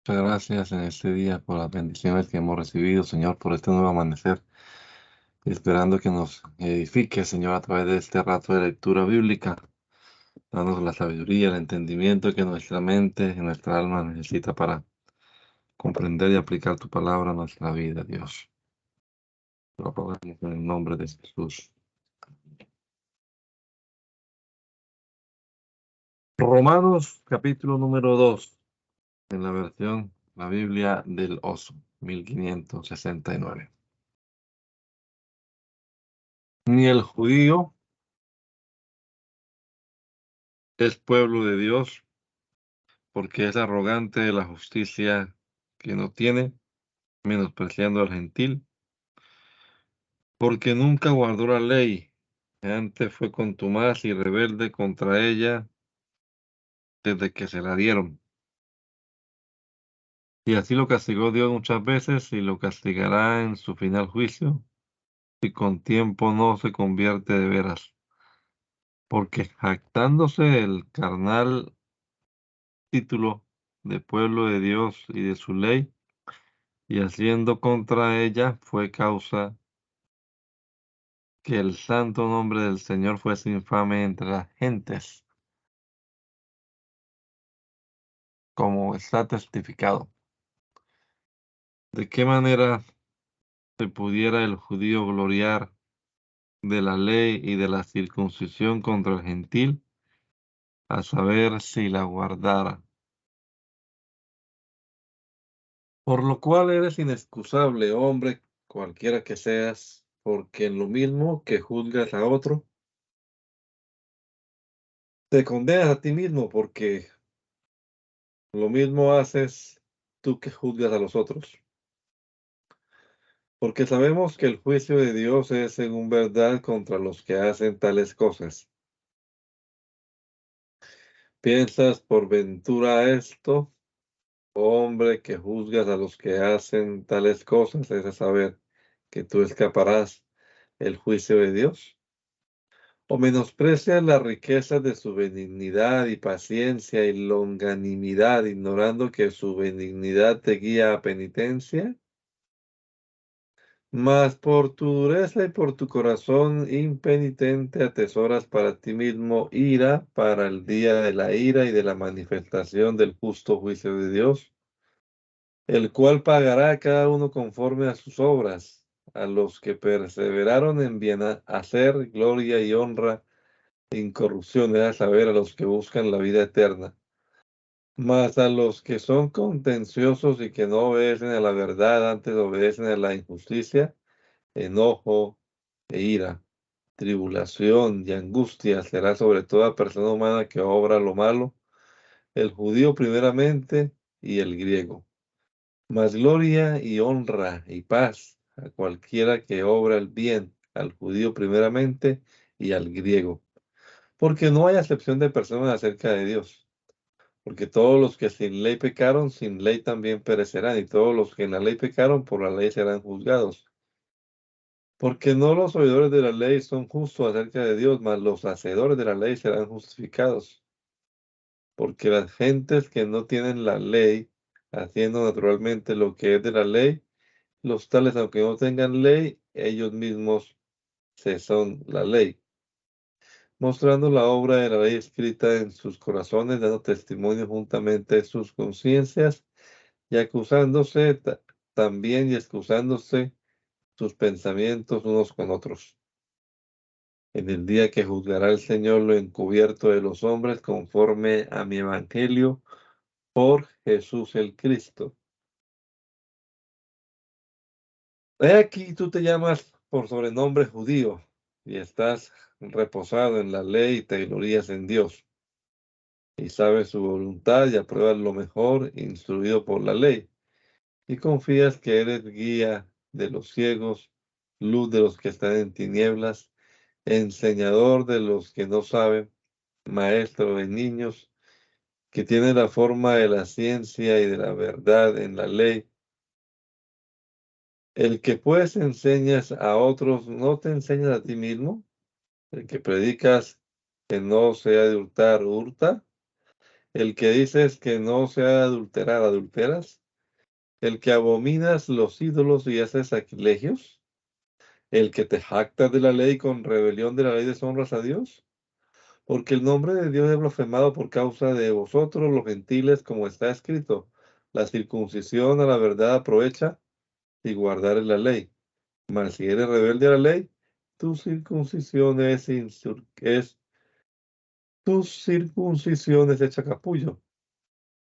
Muchas gracias en este día por las bendiciones que hemos recibido, Señor, por este nuevo amanecer, esperando que nos edifique, Señor, a través de este rato de lectura bíblica, dándonos la sabiduría, el entendimiento que nuestra mente y nuestra alma necesita para comprender y aplicar tu palabra a nuestra vida, Dios. Lo rogamos en el nombre de Jesús. Romanos, capítulo número 2, en la versión, la Biblia del Oso, 1569. Ni el judío es pueblo de Dios, porque es arrogante de la justicia que no tiene, menospreciando al gentil, porque nunca guardó la ley, antes fue contumaz y rebelde contra ella desde que se la dieron. Y así lo castigó Dios muchas veces y lo castigará en su final juicio, si con tiempo no se convierte de veras. Porque jactándose el carnal título de pueblo de Dios y de su ley, y haciendo contra ella, fue causa que el santo nombre del Señor fuese infame entre las gentes, como está testificado. ¿De qué manera se pudiera el judío gloriar de la ley y de la circuncisión contra el gentil, a saber si la guardara? Por lo cual eres inexcusable, hombre, cualquiera que seas, porque en lo mismo que juzgas a otro, te condenas a ti mismo, porque lo mismo haces tú que juzgas a los otros. Porque sabemos que el juicio de Dios es según verdad contra los que hacen tales cosas. ¿Piensas por ventura esto, hombre, que juzgas a los que hacen tales cosas, es a saber, que tú escaparás el juicio de Dios? ¿O menosprecias las riquezas de su benignidad y paciencia y longanimidad, ignorando que su benignidad te guía a penitencia? Mas por tu dureza y por tu corazón impenitente atesoras para ti mismo ira para el día de la ira y de la manifestación del justo juicio de Dios, el cual pagará a cada uno conforme a sus obras, a los que perseveraron en bien hacer, gloria y honra, incorrupción, es a saber, a los que buscan la vida eterna. Mas a los que son contenciosos y que no obedecen a la verdad, antes obedecen a la injusticia, enojo e ira, tribulación y angustia será sobre toda persona humana que obra lo malo, el judío primeramente y el griego. Mas gloria y honra y paz a cualquiera que obra el bien, al judío primeramente y al griego. Porque no hay acepción de personas acerca de Dios. Porque todos los que sin ley pecaron, sin ley también perecerán, y todos los que en la ley pecaron, por la ley serán juzgados. Porque no los oidores de la ley son justos acerca de Dios, mas los hacedores de la ley serán justificados. Porque las gentes que no tienen la ley, haciendo naturalmente lo que es de la ley, los tales, aunque no tengan ley, ellos mismos se son la ley, mostrando la obra de la ley escrita en sus corazones, dando testimonio juntamente de sus conciencias, y acusándose también y excusándose sus pensamientos unos con otros. En el día que juzgará el Señor lo encubierto de los hombres, conforme a mi evangelio, por Jesús el Cristo. He aquí tú te llamas por sobrenombre judío, y estás reposado en la ley y te glorías en Dios, y sabes su voluntad y apruebas lo mejor, instruido por la ley, y confías que eres guía de los ciegos, luz de los que están en tinieblas, enseñador de los que no saben, maestro de niños, que tiene la forma de la ciencia y de la verdad en la ley. El que pues enseñas a otros, ¿no te enseñas a ti mismo? El que predicas que no se ha de hurtar, hurta. el que dices que no se ha de adulterar, ¿adulteras? El que abominas los ídolos y haces sacrilegios, el que te jactas de la ley con rebelión de la ley deshonras a Dios. Porque el nombre de Dios es blasfemado por causa de vosotros los gentiles, como está escrito. La circuncisión a la verdad aprovecha y guardar la ley. Mas si eres rebelde a la ley, tu circuncisión tu circuncisión es hecha capullo.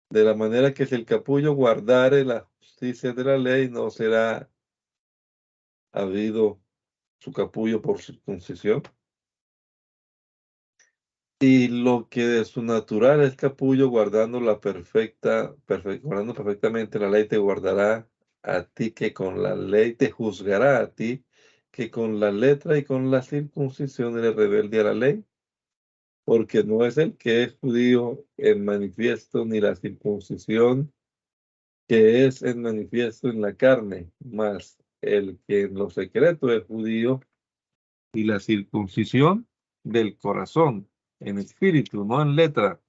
De la manera que si el capullo guardare la justicia de la ley, no será habido su capullo por circuncisión. Y lo que de su natural es capullo, guardando perfectamente la ley, te guardará a ti, que con la ley te juzgará a ti, que con la letra y con la circuncisión eres rebelde a la ley, porque no es el que es judío en manifiesto, ni la circuncisión que es en manifiesto en la carne, mas el que en lo secreto es judío, y la circuncisión del corazón, en espíritu, no en letra,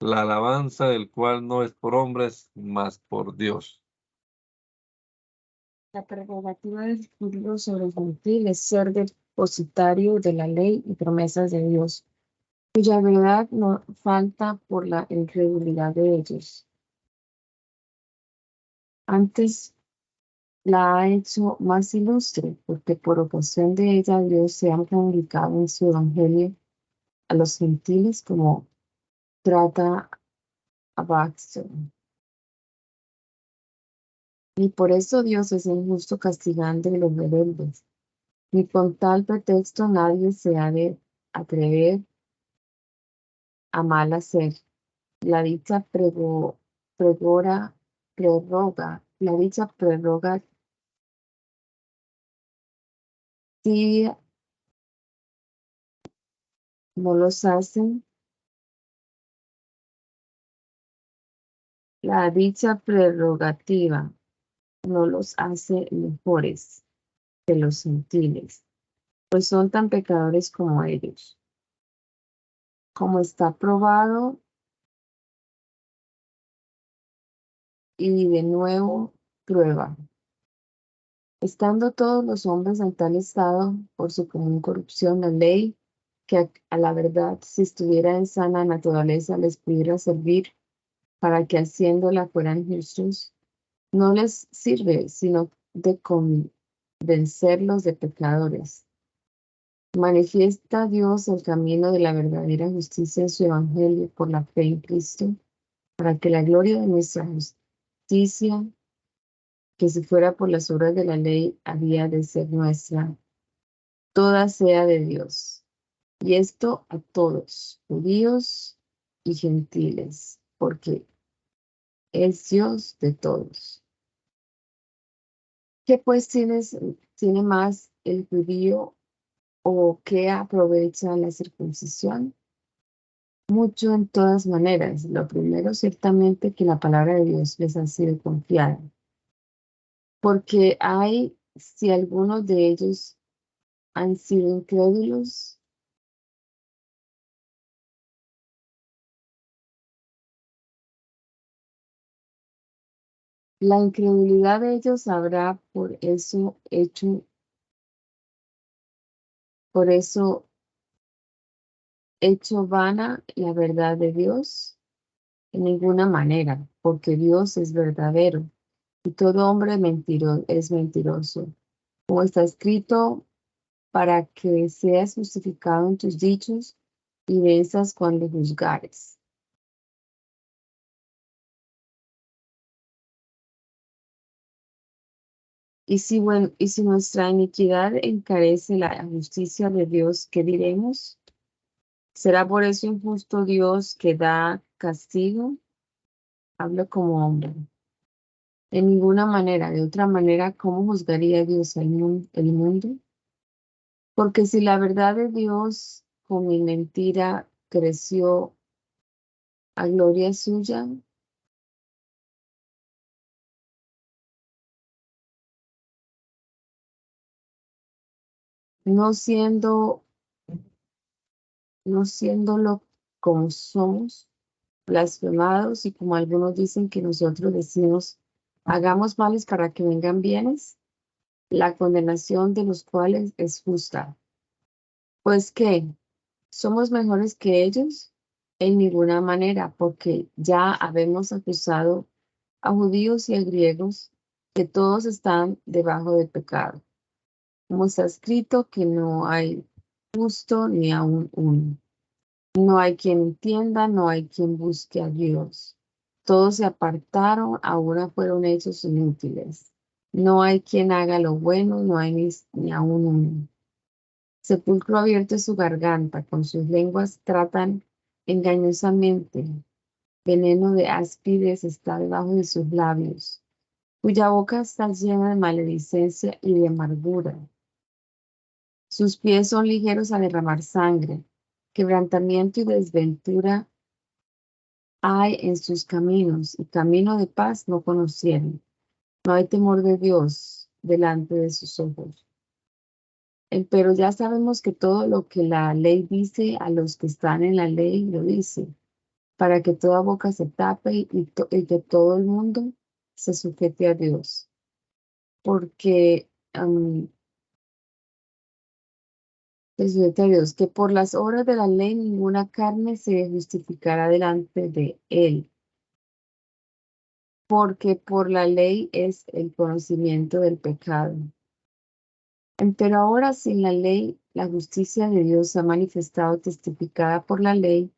la alabanza del cual no es por hombres, mas por Dios. La prerrogativa del judío sobre el gentil es ser depositario de la ley y promesas de Dios, cuya verdad no falta por la incredulidad de ellos. Antes la ha hecho más ilustre, porque por ocasión de ella Dios se ha comunicado en su evangelio a los gentiles, como trata a Baxter. Y por eso Dios es injusto castigando a los rebeldes. Ni con tal pretexto nadie se ha de atrever a mal hacer. La dicha la dicha prerrogativa no los hacen, la dicha prerrogativa no los hace mejores que los gentiles, pues son tan pecadores como ellos. Como está probado, y de nuevo prueba. Estando todos los hombres en tal estado, por su común corrupción, la ley, que a la verdad, si estuviera en sana naturaleza, les pudiera servir para que haciéndola fueran justos, no les sirve sino de convencerlos de pecadores. Manifiesta Dios el camino de la verdadera justicia en su evangelio por la fe en Cristo, para que la gloria de nuestra justicia, que si fuera por las obras de la ley, había de ser nuestra, toda sea de Dios. Y esto a todos, judíos y gentiles, porque es Dios de todos. ¿Qué pues tiene más el judío, o qué aprovecha la circuncisión? Mucho en todas maneras. Lo primero, ciertamente, que la palabra de Dios les ha sido confiada. Porque si algunos de ellos han sido incrédulos, la incredulidad de ellos habrá por eso hecho vana la verdad de Dios. En ninguna manera, porque Dios es verdadero y todo hombre es mentiroso. Como está escrito, para que seas justificado en tus dichos y venzas cuando juzgares. Y si nuestra iniquidad encarece la justicia de Dios, ¿qué diremos? ¿Será por eso injusto Dios que da castigo? Hablo como hombre. En ninguna manera, de otra manera, ¿cómo juzgaría Dios el mundo? Porque si la verdad de Dios con mi mentira creció a gloria suya, no siendo, no siéndolo como somos blasfemados y como algunos dicen que nosotros decimos, hagamos males para que vengan bienes, la condenación de los cuales es justa. Pues que somos mejores que ellos en ninguna manera, porque ya habemos acusado a judíos y a griegos que todos están debajo del pecado. Como está escrito que no hay justo ni aun uno. No hay quien entienda, no hay quien busque a Dios. Todos se apartaron, ahora fueron hechos inútiles. No hay quien haga lo bueno, no hay ni aun uno. Sepulcro abierto es su garganta, con sus lenguas tratan engañosamente. Veneno de áspides está debajo de sus labios, cuya boca está llena de maledicencia y de amargura. Sus pies son ligeros a derramar sangre, quebrantamiento y desventura hay en sus caminos, y camino de paz no conocieron. No hay temor de Dios delante de sus ojos. Pero ya sabemos que todo lo que la ley dice a los que están en la ley lo dice, para que toda boca se tape y que todo el mundo se sujete a Dios. Porque se sujete a Dios, que por las obras de la ley ninguna carne se justificará delante de él, porque por la ley es el conocimiento del pecado. Pero ahora sin la ley, la justicia de Dios se ha manifestado testificada por la ley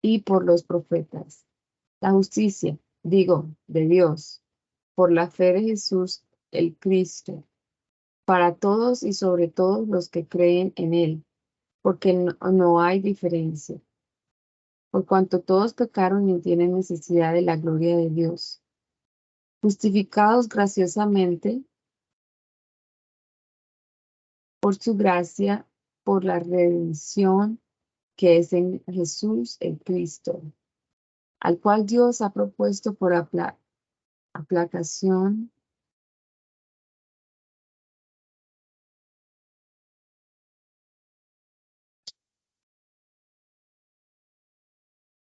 y por los profetas. La justicia, digo, de Dios, por la fe de Jesús, el Cristo, para todos y sobre todos los que creen en Él, porque no hay diferencia. Por cuanto todos pecaron y tienen necesidad de la gloria de Dios, justificados graciosamente por su gracia, por la redención que es en Jesús el Cristo, al cual Dios ha propuesto por aplacación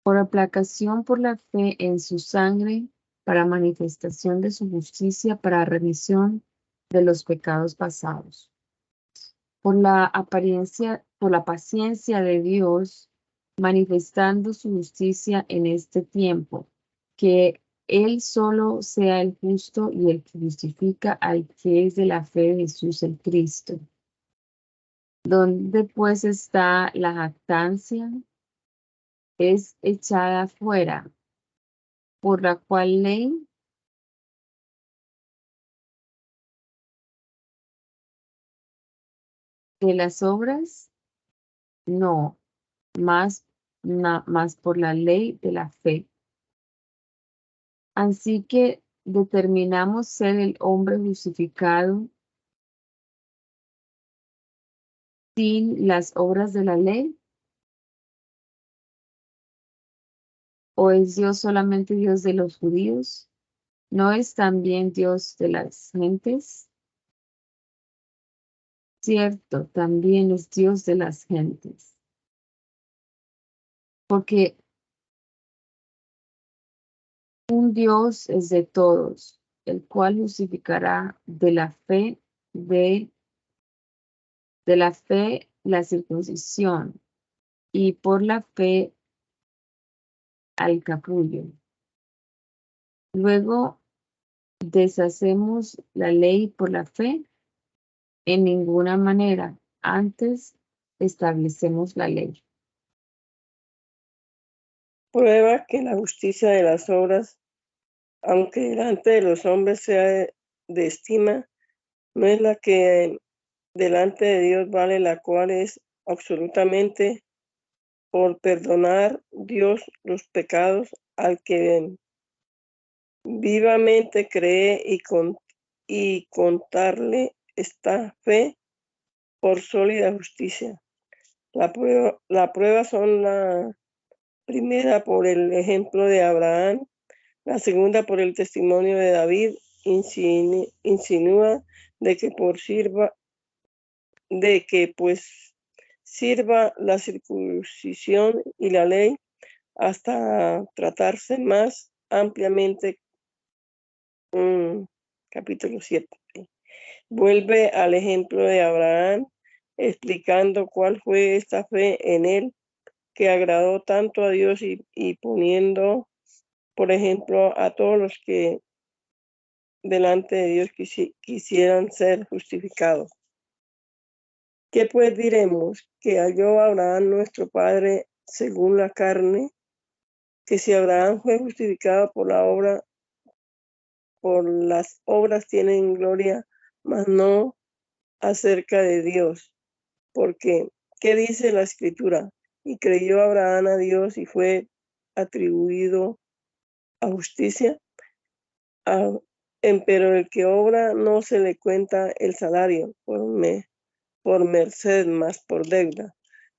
por la fe en su sangre, para manifestación de su justicia, para remisión de los pecados pasados. Por la paciencia de Dios, manifestando su justicia en este tiempo, que Él solo sea el justo y el que justifica al que es de la fe de Jesús el Cristo. ¿Dónde pues está la jactancia? Es echada fuera, por la cual ley de las obras, no, más por la ley de la fe. Así que determinamos ser el hombre justificado sin las obras de la ley, ¿o es Dios solamente Dios de los judíos? ¿No es también Dios de las gentes? Cierto, también es Dios de las gentes. Porque un Dios es de todos, el cual justificará de la fe la circuncisión y por la fe al capullo. Luego deshacemos la ley por la fe en ninguna manera. Antes establecemos la ley. Prueba que la justicia de las obras, aunque delante de los hombres sea de estima, no es la que delante de Dios vale, la cual es absolutamente por perdonar Dios los pecados al que vivamente cree y contarle esta fe por sólida justicia. La prueba son la primera por el ejemplo de Abraham, la segunda por el testimonio de David, insinúa de que sirva la circuncisión y la ley hasta tratarse más ampliamente capítulo 7. Vuelve al ejemplo de Abraham, explicando cuál fue esta fe en él que agradó tanto a Dios y poniendo, por ejemplo, a todos los que delante de Dios quisieran ser justificados. ¿Qué pues diremos? Que halló Abraham nuestro padre según la carne, que si Abraham fue justificado por la obra, por las obras tienen gloria, mas no acerca de Dios. Porque, ¿qué dice la Escritura? Y creyó Abraham a Dios y fue atribuido a justicia. Pero el que obra no se le cuenta el salario por merced, más por deuda.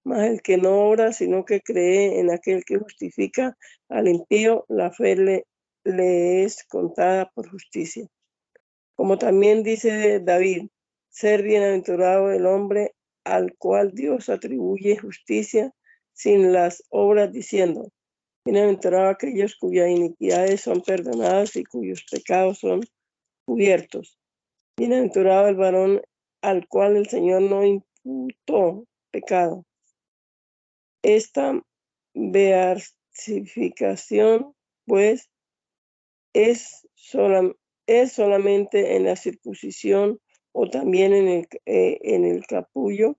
Mas el que no obra, sino que cree en aquel que justifica al impío, la fe le es contada por justicia. Como también dice David, ser bienaventurado el hombre al cual Dios atribuye justicia sin las obras, diciendo, bienaventurado aquellos cuyas iniquidades son perdonadas y cuyos pecados son cubiertos. Bienaventurado el varón al cual el Señor no imputó pecado. Esta beatificación, pues, es solamente en la circuncisión o también en el capullo,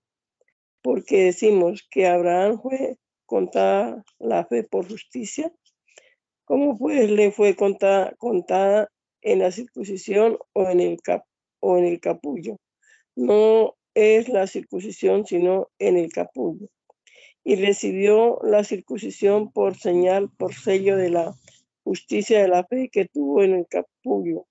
porque decimos que Abraham fue contada la fe por justicia. ¿Cómo pues le fue contada en la circuncisión o en el capullo? No es la circuncisión, sino en el capullo. Y recibió la circuncisión por señal, por sello de la justicia de la fe que tuvo en el capullo,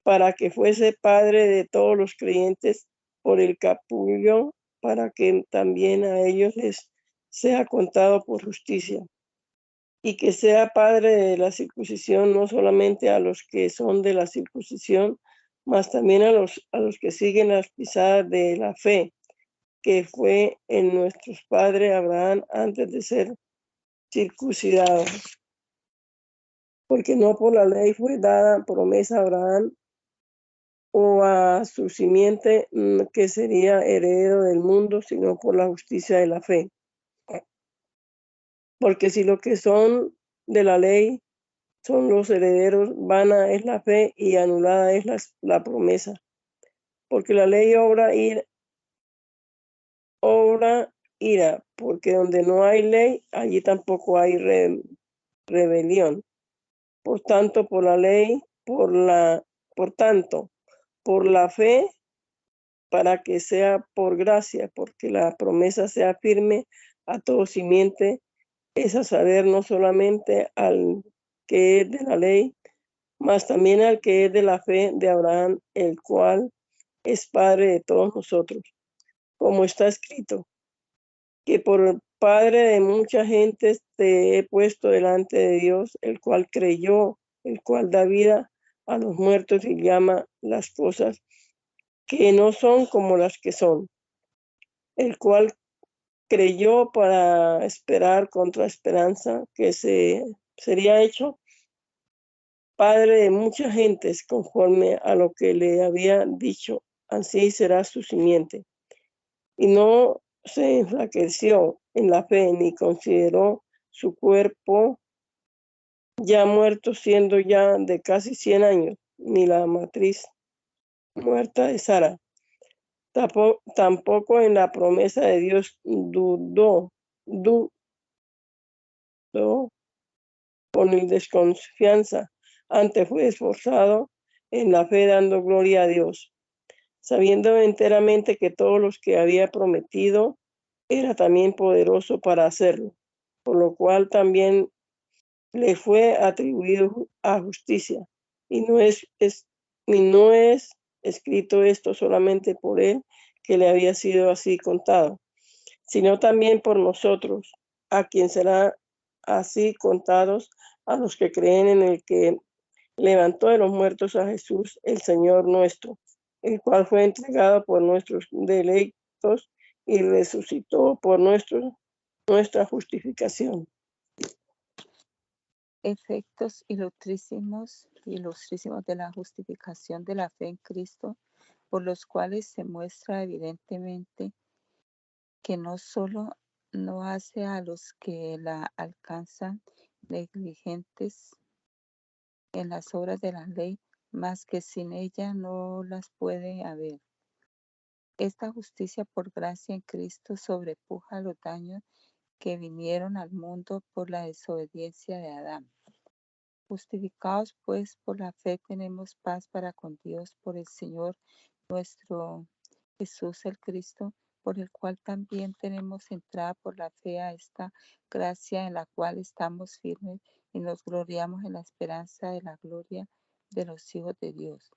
para que fuese padre de todos los creyentes por el capullo, para que también a ellos les sea contado por justicia. Y que sea padre de la circuncisión, no solamente a los que son de la circuncisión, mas también a los que siguen las pisadas de la fe, que fue en nuestros padres Abraham antes de ser circuncidado. Porque no por la ley fue dada promesa a Abraham o a su simiente que sería heredero del mundo, sino por la justicia de la fe. Porque si lo que son de la ley son los herederos, vana es la fe y anulada es la promesa. Porque la ley obra ira, porque donde no hay ley, allí tampoco hay rebelión. Por tanto, por la ley, por la fe, para que sea por gracia, porque la promesa sea firme a todo simiente, es a saber, no solamente al que es de la ley, mas también al que es de la fe de Abraham, el cual es padre de todos nosotros. Como está escrito, que por padre de mucha gente te he puesto delante de Dios, el cual creyó, el cual da vida a los muertos y llama las cosas que no son como las que son, el cual creyó para esperar contra esperanza que sería hecho padre de muchas gentes conforme a lo que le había dicho, así será su simiente. Y no se enflaqueció en la fe ni consideró su cuerpo ya muerto, siendo ya de casi 100 años, ni la matriz muerta de Sara. Tampoco en la promesa de Dios dudó con desconfianza, antes fue esforzado en la fe dando gloria a Dios, sabiendo enteramente que todos los que había prometido era también poderoso para hacerlo, por lo cual también le fue atribuido a justicia, y no es escrito esto solamente por él, que le había sido así contado, sino también por nosotros, a quien será así contados a los que creen en el que levantó de los muertos a Jesús, el Señor nuestro, el cual fue entregado por nuestros delitos y resucitó por nuestra justificación. efectos ilustrísimos de la justificación de la fe en Cristo, por los cuales se muestra evidentemente que no solo no hace a los que la alcanzan negligentes en las obras de la ley, mas que sin ella no las puede haber. Esta justicia por gracia en Cristo sobrepuja los daños que vinieron al mundo por la desobediencia de Adán. Justificados pues por la fe tenemos paz para con Dios por el Señor nuestro Jesús el Cristo, por el cual también tenemos entrada por la fe a esta gracia en la cual estamos firmes y nos gloriamos en la esperanza de la gloria de los hijos de Dios.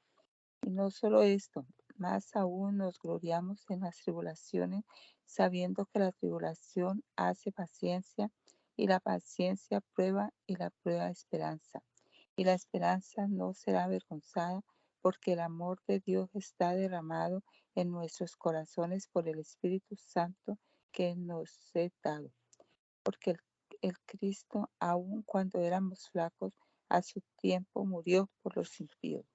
Y no solo esto, más aún nos gloriamos en las tribulaciones, sabiendo que la tribulación hace paciencia, y la paciencia prueba, y la prueba esperanza. Y la esperanza no será avergonzada, porque el amor de Dios está derramado en nuestros corazones por el Espíritu Santo que nos es dado. Porque el Cristo, aun cuando éramos flacos, a su tiempo murió por los impíos.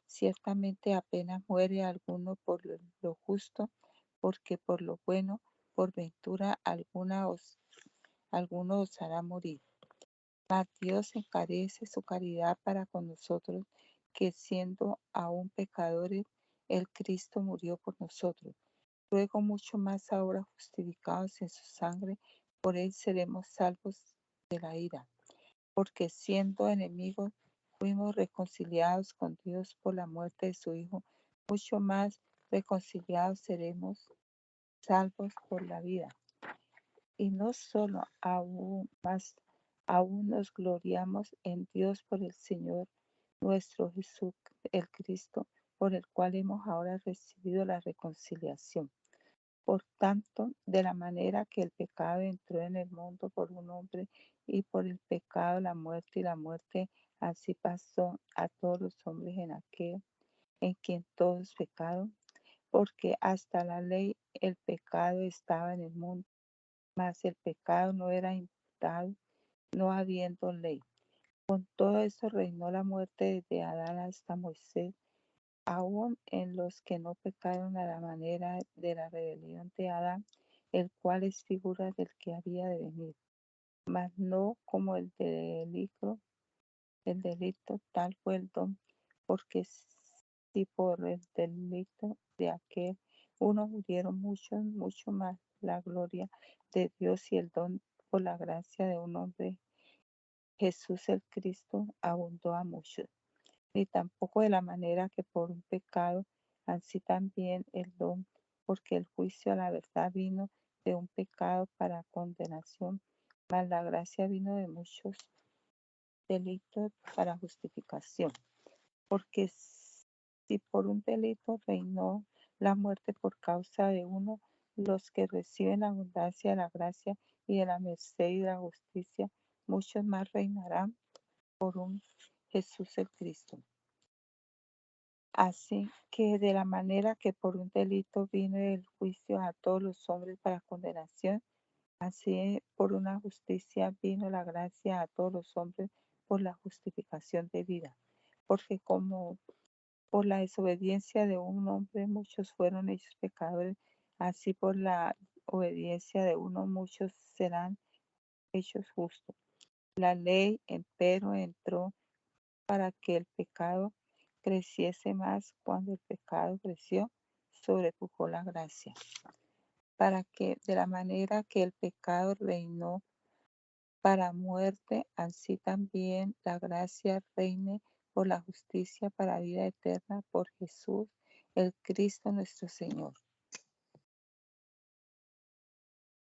Ciertamente apenas muere alguno por lo justo, porque por lo bueno, por ventura alguno os hará morir. Mas Dios encarece su caridad para con nosotros, que siendo aún pecadores, el Cristo murió por nosotros. Luego mucho más ahora justificados en su sangre, por él seremos salvos de la ira. Porque siendo enemigos, fuimos reconciliados con Dios por la muerte de su Hijo, mucho más reconciliados seremos salvos por la vida. Y no solo aún nos gloriamos en Dios por el Señor nuestro Jesús el Cristo, por el cual hemos ahora recibido la reconciliación. Por tanto, de la manera que el pecado entró en el mundo por un hombre, y por el pecado la muerte, y la muerte así pasó a todos los hombres en aquel en quien todos pecaron, porque hasta la ley el pecado estaba en el mundo, mas el pecado no era imputado, no habiendo ley. Con todo eso reinó la muerte desde Adán hasta Moisés, aun en los que no pecaron a la manera de la rebelión de Adán, el cual es figura del que había de venir, mas no como el delito tal fue el don, porque si por el delito de aquel uno murieron muchos, mucho más la gloria de Dios y el don por la gracia de un hombre, Jesús el Cristo, abundó a muchos. Ni tampoco de la manera que por un pecado, así también el don, porque el juicio a la verdad vino de un pecado para condenación, mas la gracia vino de muchos delitos para justificación. Porque si por un delito reinó la muerte por causa de uno, los que reciben abundancia de la gracia y de la merced y de la justicia, muchos más reinarán por un Jesús el Cristo. Así que de la manera que por un delito vino el juicio a todos los hombres para condenación, así por una justicia vino la gracia a todos los hombres por la justificación de vida. Porque como por la desobediencia de un hombre muchos fueron hechos pecadores, así por la obediencia de uno muchos serán hechos justos. La ley, empero, entró para que el pecado creciese más. Cuando el pecado creció, sobrepujó la gracia, para que de la manera que el pecado reinó para muerte, así también la gracia reine por la justicia para vida eterna por Jesús, el Cristo nuestro Señor.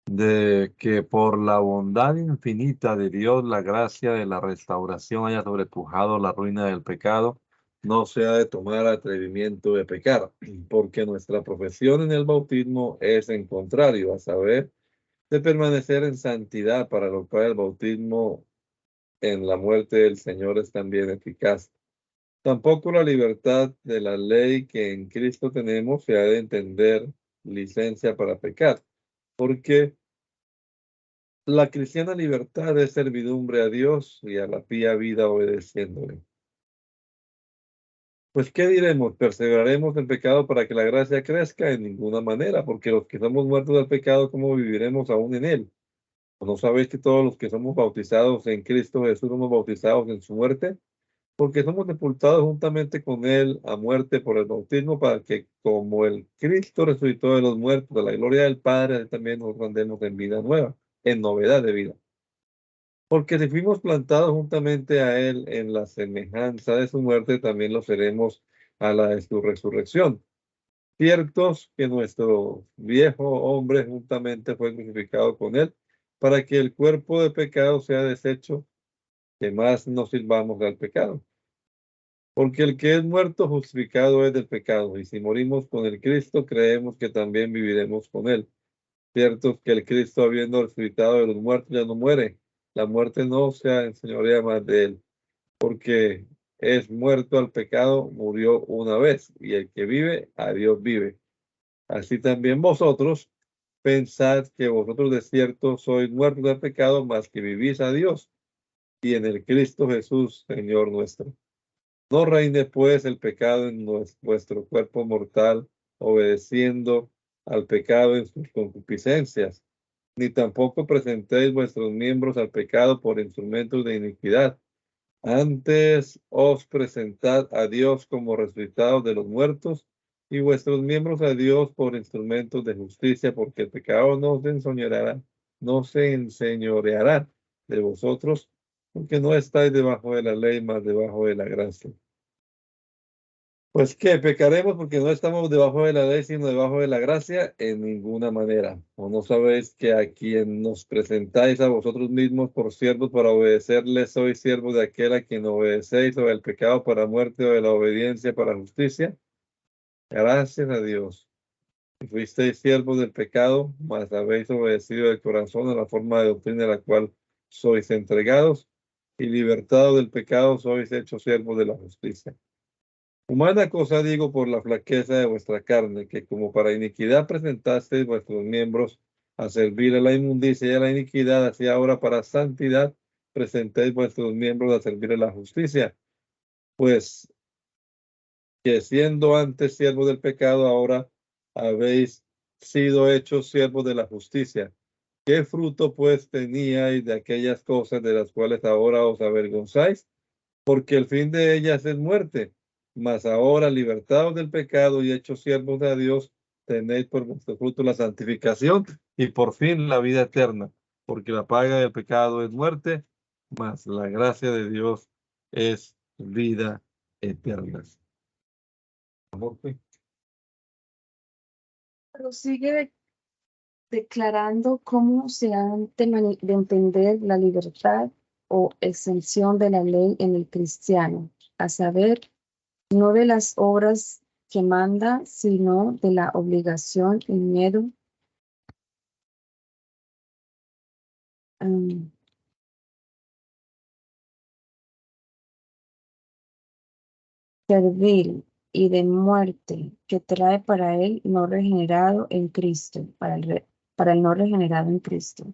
De que por la bondad infinita de Dios, la gracia de la restauración haya sobrepujado la ruina del pecado, no se ha de tomar atrevimiento de pecar, porque nuestra profesión en el bautismo es en contrario, a saber, de permanecer en santidad, para lo cual el bautismo en la muerte del Señor es también eficaz. Tampoco la libertad de la ley que en Cristo tenemos se ha de entender licencia para pecar, porque La cristiana libertad es servidumbre a Dios y a la pía vida obedeciéndole. Pues, ¿qué diremos? ¿Perseveraremos en pecado para que la gracia crezca? En ninguna manera, porque los que somos muertos al pecado, ¿cómo viviremos aún en él? ¿O no sabéis que todos los que somos bautizados en Cristo Jesús somos bautizados en su muerte? Porque somos sepultados juntamente con él a muerte por el bautismo, para que como el Cristo resucitó de los muertos de la gloria del Padre, así también nos andemos en vida nueva, en novedad de vida. Porque si fuimos plantados juntamente a él en la semejanza de su muerte, también lo seremos a la de su resurrección. Ciertos que nuestro viejo hombre juntamente fue crucificado con él, para que el cuerpo de pecado sea deshecho, que más no sirvamos al pecado. Porque el que es muerto justificado es del pecado, y si morimos con el Cristo, creemos que también viviremos con él. Cierto que el Cristo, habiendo resucitado de los muertos, ya no muere. La muerte no se enseñorea más de él, porque es muerto al pecado, murió una vez, y el que vive, a Dios vive. Así también vosotros pensad que vosotros de cierto sois muertos al pecado, mas que vivís a Dios, y en el Cristo Jesús, Señor nuestro. No reine pues el pecado en vuestro cuerpo mortal, obedeciendo al pecado en sus concupiscencias, ni tampoco presentéis vuestros miembros al pecado por instrumentos de iniquidad. Antes os presentad a Dios como resucitados de los muertos, y vuestros miembros a Dios por instrumentos de justicia, porque el pecado no se enseñoreará de vosotros, porque no estáis debajo de la ley, mas debajo de la gracia. Pues ¿qué? ¿Pecaremos porque no estamos debajo de la ley, sino debajo de la gracia? En ninguna manera. ¿O no sabéis que a quien nos presentáis a vosotros mismos por siervos para obedecerles, sois siervos de aquel a quien obedecéis, o del pecado para muerte, o de la obediencia para justicia? Gracias a Dios. Si fuisteis siervos del pecado, mas habéis obedecido de corazón a la forma de doctrina a la cual sois entregados, y libertados del pecado, sois hechos siervos de la justicia. Humana cosa digo por la flaqueza de vuestra carne, que como para iniquidad presentasteis vuestros miembros a servir a la inmundicia y a la iniquidad, así ahora para santidad presentéis vuestros miembros a servir a la justicia. Pues que siendo antes siervos del pecado, ahora habéis sido hechos siervos de la justicia. ¿Qué fruto pues teníais de aquellas cosas de las cuales ahora os avergonzáis? Porque el fin de ellas es muerte. Mas ahora, libertados del pecado y hechos siervos de Dios, tenéis por vuestro fruto la santificación y por fin la vida eterna. Porque la paga del pecado es muerte, mas la gracia de Dios es vida eterna. Amor, sí. Pero sigue declarando cómo se ha de entender la libertad o exención de la ley en el cristiano, a saber, no de las obras que manda, sino de la obligación y miedo servil y de muerte que trae para el no regenerado en Cristo, para el no regenerado en Cristo.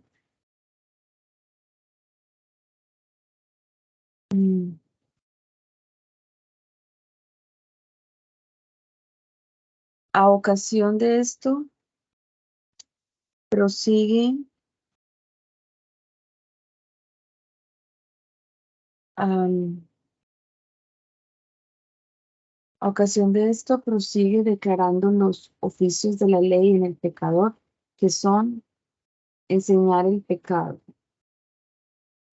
A ocasión de esto, prosigue a ocasión de esto, prosigue declarando los oficios de la ley en el pecador, que son enseñar el pecado,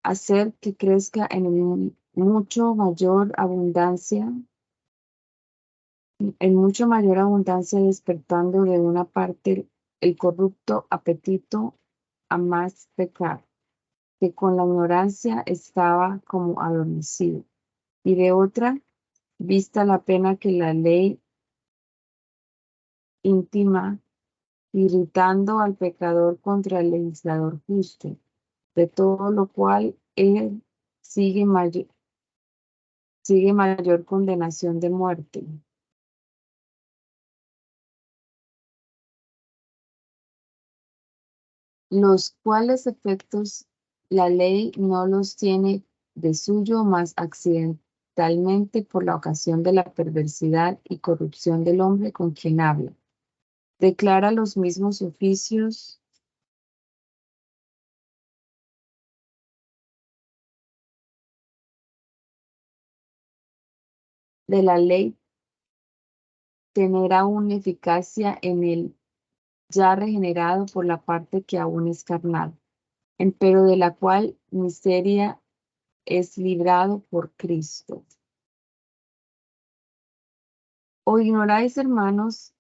hacer que crezca en mucho mayor abundancia, despertando de una parte el corrupto apetito a más pecar, que con la ignorancia estaba como adormecido, y de otra, vista la pena que la ley intima, irritando al pecador contra el legislador justo, de todo lo cual él sigue mayor condenación de muerte. los cuales efectos la ley no los tiene de suyo, mas accidentalmente por la ocasión de la perversidad y corrupción del hombre con quien habla. Declara los mismos oficios de la ley tener aún eficacia en el ya regenerado por la parte que aún es carnal, empero de la cual miseria es librado por Cristo. ¿O ignoráis, hermanos,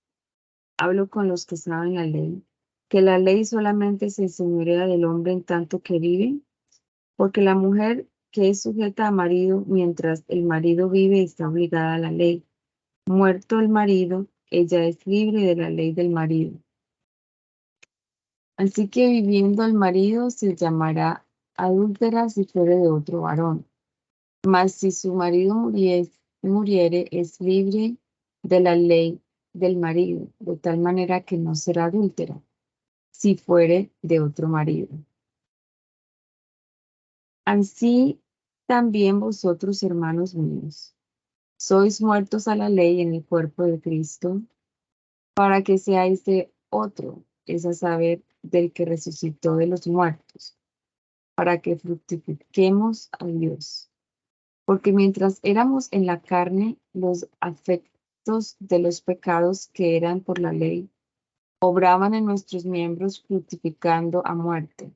hablo con los que saben la ley, que la ley solamente se enseñorea del hombre en tanto que vive? Porque la mujer que es sujeta a marido mientras el marido vive está obligada a la ley. Muerto el marido, ella es libre de la ley del marido. Así que viviendo el marido se llamará adúltera si fuere de otro varón. Mas si su marido muriere, es libre de la ley del marido, de tal manera que no será adúltera, si fuere de otro marido. Así también vosotros, hermanos míos, sois muertos a la ley en el cuerpo de Cristo, para que seáis de otro, es a saber, del que resucitó de los muertos, para que fructifiquemos a Dios. Porque mientras éramos en la carne, los afectos de los pecados que eran por la ley obraban en nuestros miembros fructificando a muerte.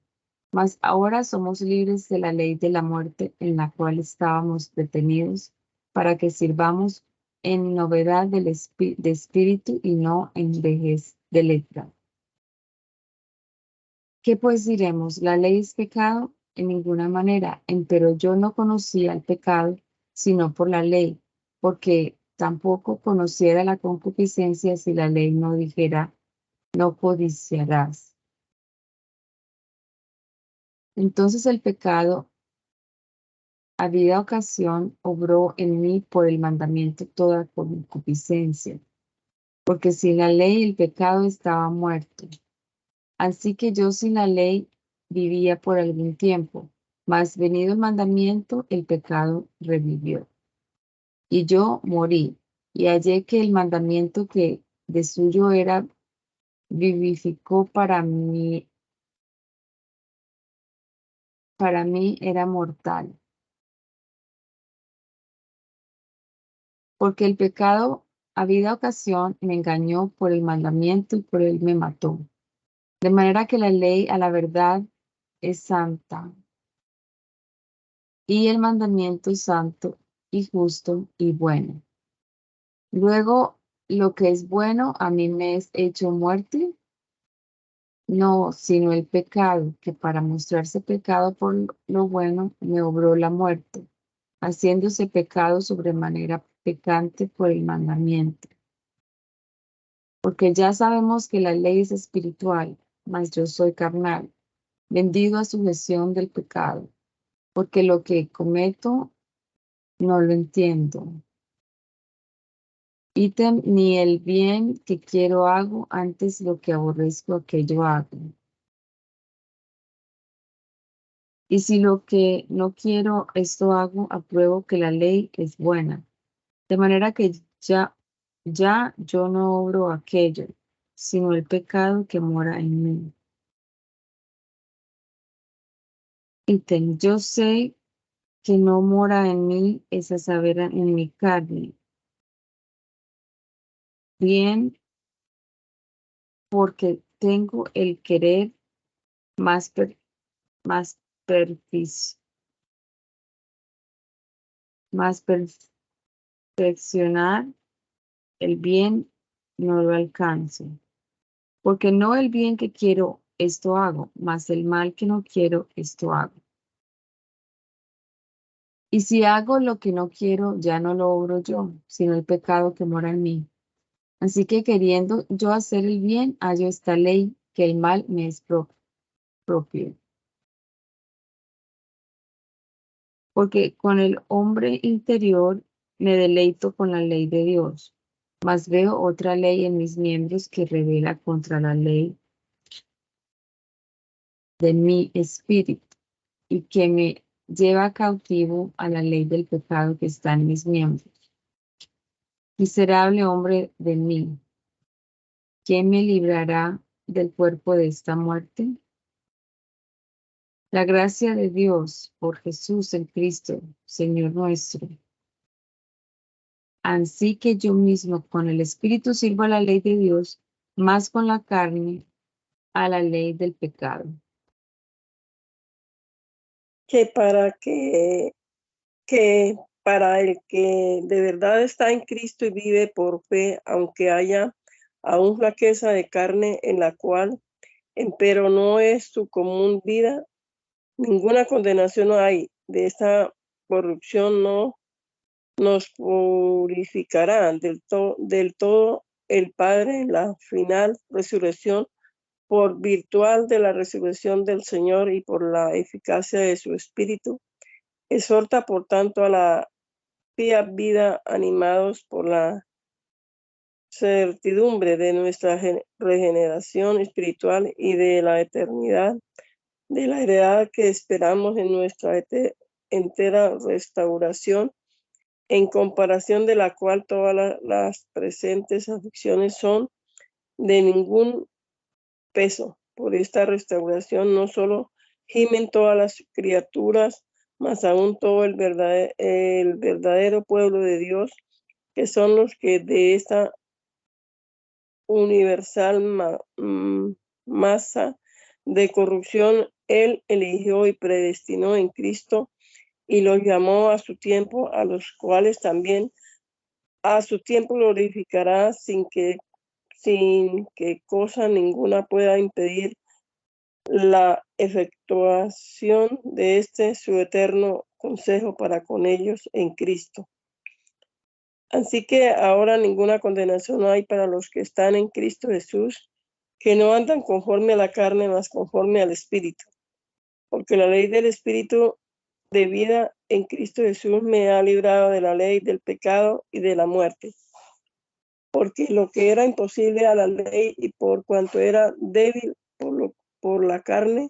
Mas ahora somos libres de la ley de la muerte en la cual estábamos detenidos, para que sirvamos en novedad de espíritu y no en vejez de letra. ¿Qué pues diremos? ¿La ley es pecado? En ninguna manera. Empero yo no conocía el pecado, sino por la ley, porque tampoco conociera la concupiscencia si la ley no dijera, no codiciarás. Entonces el pecado, habida ocasión, obró en mí por el mandamiento toda concupiscencia, porque sin la ley el pecado estaba muerto. Así que yo sin la ley vivía por algún tiempo, mas venido el mandamiento, el pecado revivió. Y yo morí, y hallé que el mandamiento que de suyo era, vivificó para mí era mortal. Porque el pecado, habida ocasión, me engañó por el mandamiento y por él me mató. De manera que la ley a la verdad es santa, y el mandamiento es santo y justo y bueno. Luego, lo que es bueno a mí me es hecho muerte, no, sino el pecado, que para mostrarse pecado por lo bueno me obró la muerte, haciéndose pecado sobremanera pecante por el mandamiento. Porque ya sabemos que la ley es espiritual, mas yo soy carnal, vendido a sujeción del pecado, porque lo que cometo no lo entiendo. Ítem, ni el bien que quiero hago, antes lo que aborrezco aquello hago. Y si lo que no quiero esto hago, apruebo que la ley es buena. De manera que ya yo no obro aquello, sino el pecado que mora en mí. Ítem, yo sé que no mora en mí, es a saber, en mi carne. Bien, porque tengo el querer más, más, más perfeccionar el bien, no lo alcanzo. Porque no el bien que quiero, esto hago, mas el mal que no quiero, esto hago. Y si hago lo que no quiero, ya no lo obro yo, sino el pecado que mora en mí. Así que queriendo yo hacer el bien, hallo esta ley, que el mal me es propio. Porque con el hombre interior me deleito con la ley de Dios, mas veo otra ley en mis miembros que revela contra la ley de mi espíritu y que me lleva cautivo a la ley del pecado que está en mis miembros. Miserable hombre de mí, ¿quién me librará del cuerpo de esta muerte? La gracia de Dios por Jesús el Cristo, Señor nuestro. Así que yo mismo con el Espíritu sirvo a la ley de Dios, más con la carne a la ley del pecado. Que para el que de verdad está en Cristo y vive por fe, aunque haya aún flaqueza de carne en la cual, empero no es su común vida, ninguna condenación hay. De esta corrupción no nos purificará del todo el Padre en la final resurrección, por virtual de la resurrección del Señor y por la eficacia de su Espíritu. Exhorta, por tanto, a la pía vida, animados por la certidumbre de nuestra regeneración espiritual y de la eternidad, de la heredad que esperamos en nuestra entera restauración, en comparación de la cual todas las presentes aflicciones son de ningún peso. Por esta restauración no solo gimen todas las criaturas, mas aún todo el verdadero pueblo de Dios, que son los que de esta universal masa de corrupción Él eligió y predestinó en Cristo y los llamó a su tiempo, a los cuales también a su tiempo glorificará sin que cosa ninguna pueda impedir la efectuación de su eterno consejo para con ellos en Cristo. Así que ahora ninguna condenación hay para los que están en Cristo Jesús, que no andan conforme a la carne, mas conforme al Espíritu. Porque la ley del Espíritu de vida en Cristo Jesús me ha librado de la ley del pecado y de la muerte. Porque lo que era imposible a la ley y por cuanto era débil por la carne,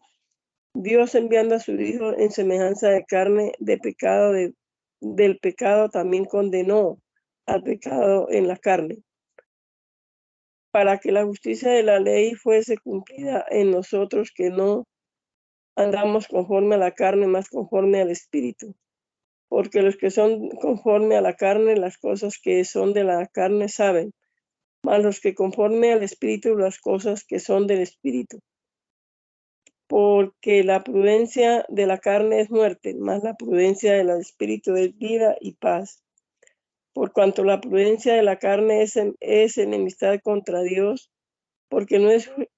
Dios enviando a su Hijo en semejanza de carne de pecado, del pecado también condenó al pecado en la carne, para que la justicia de la ley fuese cumplida en nosotros, que no andamos conforme a la carne, más conforme al Espíritu. Porque los que son conforme a la carne, las cosas que son de la carne saben, mas los que conforme al Espíritu, las cosas que son del Espíritu. Porque la prudencia de la carne es muerte, mas la prudencia del Espíritu es vida y paz. Por cuanto la prudencia de la carne es enemistad contra Dios, porque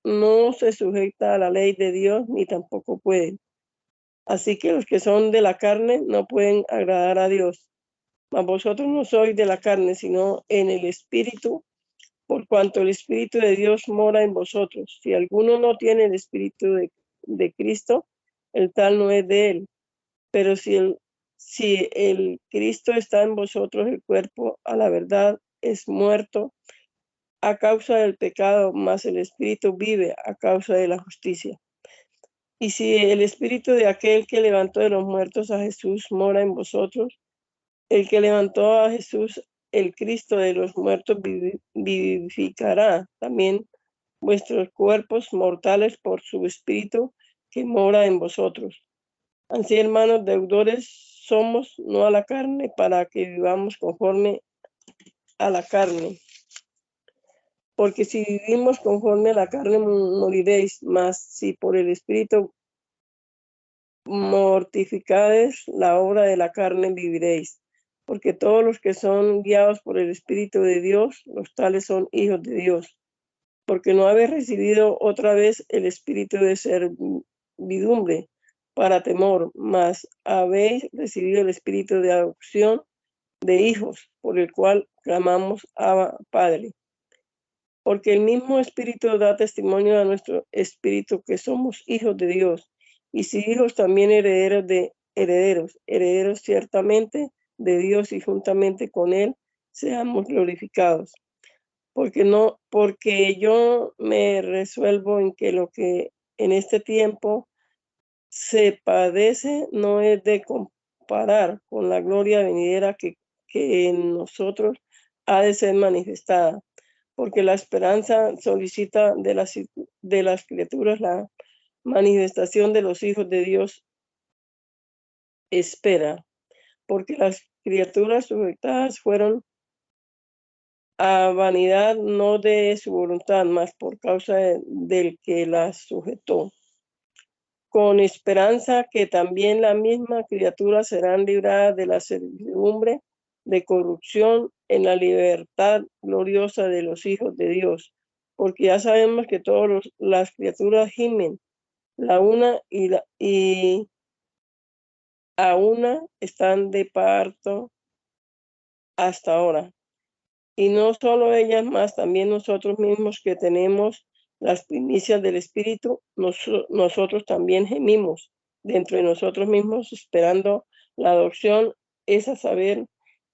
no se sujeta a la ley de Dios, ni tampoco puede. Así que los que son de la carne no pueden agradar a Dios. Mas vosotros no sois de la carne, sino en el Espíritu, por cuanto el Espíritu de Dios mora en vosotros. Si alguno no tiene el Espíritu de Cristo, el tal no es de él. Pero si el Cristo está en vosotros, el cuerpo a la verdad es muerto a causa del pecado, mas el Espíritu vive a causa de la justicia. Y si el Espíritu de aquel que levantó de los muertos a Jesús mora en vosotros, el que levantó a Jesús, el Cristo de los muertos, vivificará también vuestros cuerpos mortales por su Espíritu que mora en vosotros. Así, hermanos, deudores somos, no a la carne, para que vivamos conforme a la carne. Porque si vivimos conforme a la carne, moriréis, mas si por el Espíritu mortificáis la obra de la carne, viviréis. Porque todos los que son guiados por el Espíritu de Dios, los tales son hijos de Dios. Porque no habéis recibido otra vez el espíritu de servidumbre para temor, mas habéis recibido el espíritu de adopción de hijos, por el cual clamamos Abba, Padre. Porque el mismo Espíritu da testimonio a nuestro espíritu que somos hijos de Dios, y si hijos también herederos ciertamente de Dios, y juntamente con Él seamos glorificados. Porque yo me resuelvo en que lo que en este tiempo se padece no es de comparar con la gloria venidera que en nosotros ha de ser manifestada, porque la esperanza solicita de las criaturas la manifestación de los hijos de Dios. Espera, porque las criaturas sujetadas fueron a vanidad no de su voluntad, mas por causa del que las sujetó, con esperanza que también la misma criatura serán libradas de la servidumbre de corrupción en la libertad gloriosa de los hijos de Dios, porque ya sabemos que todas las criaturas gimen, la una y a una están de parto hasta ahora. Y no solo ellas, más también nosotros mismos que tenemos las primicias del Espíritu, nosotros también gemimos dentro de nosotros mismos esperando la adopción, es a saber,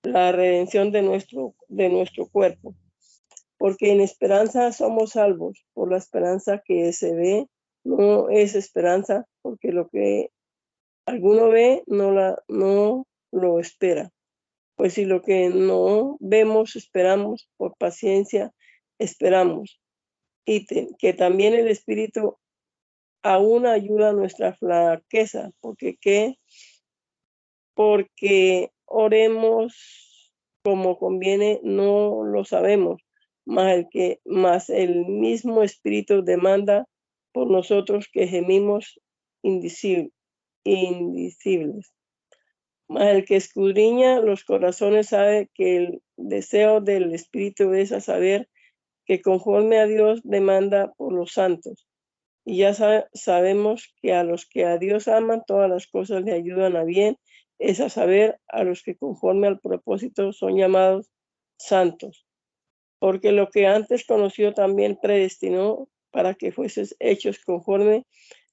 la redención de nuestro cuerpo. Porque en esperanza somos salvos, por la esperanza que se ve, no es esperanza, porque lo que alguno ve no lo espera. Pues si lo que no vemos esperamos, por paciencia esperamos. Y que también el Espíritu aún ayuda a nuestra flaqueza, porque oremos como conviene, no lo sabemos, más el mismo Espíritu demanda por nosotros que gemimos indecibles. Mas el que escudriña los corazones sabe que el deseo del Espíritu es a saber que conforme a Dios demanda por los santos. Y ya sabemos que a los que a Dios aman, todas las cosas le ayudan a bien, es a saber, a los que conforme al propósito son llamados santos. Porque lo que antes conoció también predestinó para que fueses hechos conforme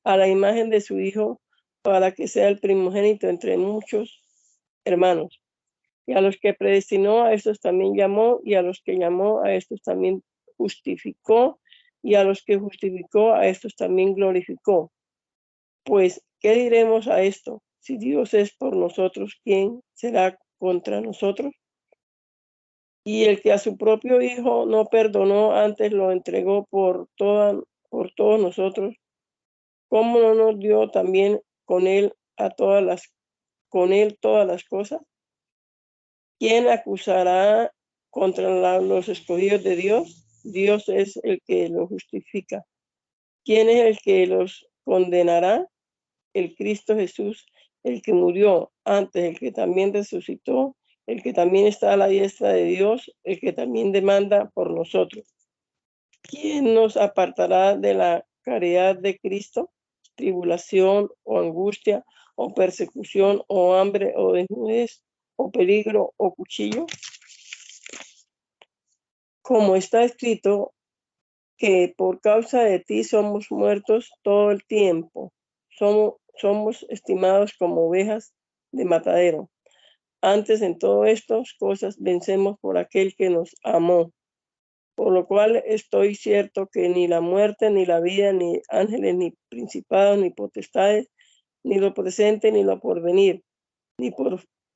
a la imagen de su Hijo, para que sea el primogénito entre muchos hermanos. Y a los que predestinó, a estos también llamó, y a los que llamó, a estos también justificó, y a los que justificó, a estos también glorificó. Pues, ¿qué diremos a esto? Si Dios es por nosotros, ¿quién será contra nosotros? Y el que a su propio Hijo no perdonó, antes lo entregó por todos nosotros, ¿cómo no nos dio también con él todas las cosas? ¿Quién acusará contra los escogidos de Dios? Dios es el que los justifica. ¿Quién es el que los condenará? El Cristo Jesús, el que murió antes, el que también resucitó, el que también está a la diestra de Dios, el que también demanda por nosotros. ¿Quién nos apartará de la caridad de Cristo? Tribulación o angustia o persecución o hambre o desnudez o peligro o cuchillo. Como está escrito, que por causa de ti somos muertos todo el tiempo. Somos estimados como ovejas de matadero. Antes en todas estas cosas vencemos por aquel que nos amó. Por lo cual estoy cierto que ni la muerte, ni la vida, ni ángeles, ni principados, ni potestades, ni lo presente, ni lo porvenir,